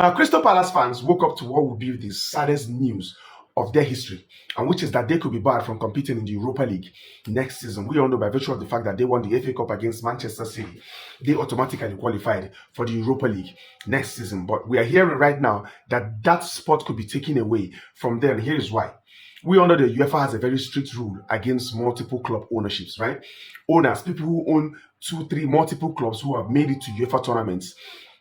Now, Crystal Palace fans woke up to what would be the saddest news of their history, and which is that they could be barred from competing in the Europa League next season. We all know by virtue of the fact that they won the FA Cup against Manchester City, they automatically qualified for the Europa League next season. But we are hearing right now that that spot could be taken away from them. And here is why. We all know the UEFA has a very strict rule against multiple club ownerships, right? Owners, people who own two, three, multiple clubs who have made it to UEFA tournaments,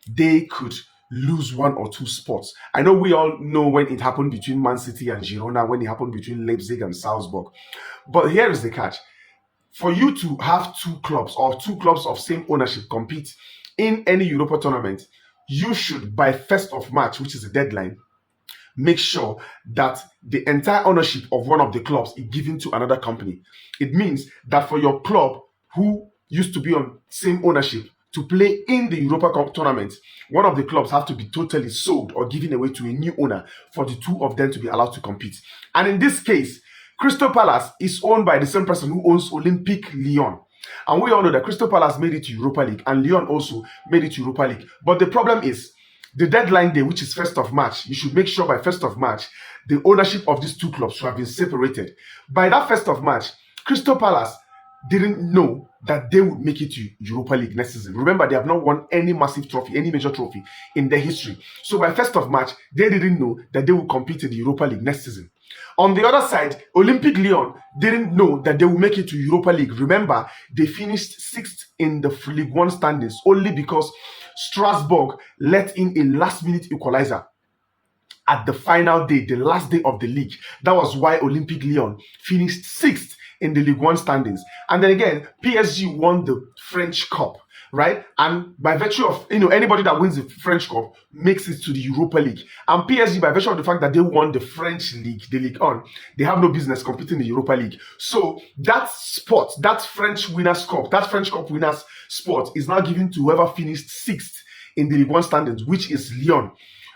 they could lose one or two spots. I know we all know when it happened between Man City and Girona, when it happened between Leipzig and Salzburg. But here is the catch. For you to have two clubs or two clubs of same ownership compete in any Europa tournament, you should, by 1st of March, which is the deadline, make sure that the entire ownership of one of the clubs is given to another company. It means that for your club who used to be on same ownership to play in the Europa Cup tournament, one of the clubs have to be totally sold or given away to a new owner for the two of them to be allowed to compete. And in this case, Crystal Palace is owned by the same person who owns Olympique Lyon. And we all know that Crystal Palace made it to Europa League and Lyon also made it to Europa League. But the problem is, the deadline day, which is 1st of March, you should make sure by 1st of March, the ownership of these two clubs should have been separated. By that 1st of March, Crystal Palace didn't know that they would make it to Europa League next season. Remember, they have not won any massive trophy, any major trophy in their history. So by 1st of March, they didn't know that they would compete in the Europa League next season. On the other side, Olympique Lyon didn't know that they would make it to Europa League. Remember, they finished 6th in the League One standings only because Strasbourg let in a last-minute equalizer at the final day, the last day of the league. That was why Olympique Lyon finished 6th in the League One standings. And then again, PSG won the French Cup, right? And by virtue of, anybody that wins the French Cup makes it to the Europa League. And PSG, by virtue of the fact that they won the French League, the Ligue 1, they have no business competing in the Europa League. So that spot, that French Winners' Cup, that French Cup winners' spot is now given to whoever finished 6th in the League 1 standings, which is Lyon.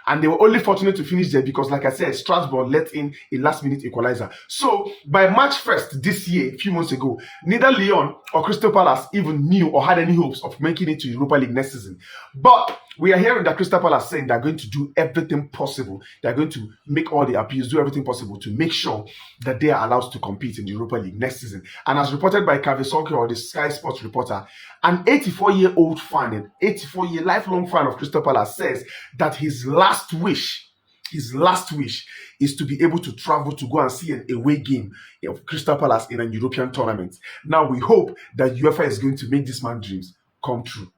And they were only fortunate to finish there because, like I said, Strasbourg let in a last-minute equalizer. So, by March 1st this year, a few months ago, neither Lyon or Crystal Palace even knew or had any hopes of making it to Europa League next season. But we are hearing that Crystal Palace saying they're going to do everything possible. They're going to make all the appeals, do everything possible to make sure that they are allowed to compete in the Europa League next season. And as reported by Kavesoke, or the Sky Sports reporter, an 84-year-old fan, an 84-year lifelong fan of Crystal Palace says that his last wish is to be able to travel to go and see an away game of Crystal Palace in an European tournament. Now we hope that UEFA is going to make this man's dreams come true.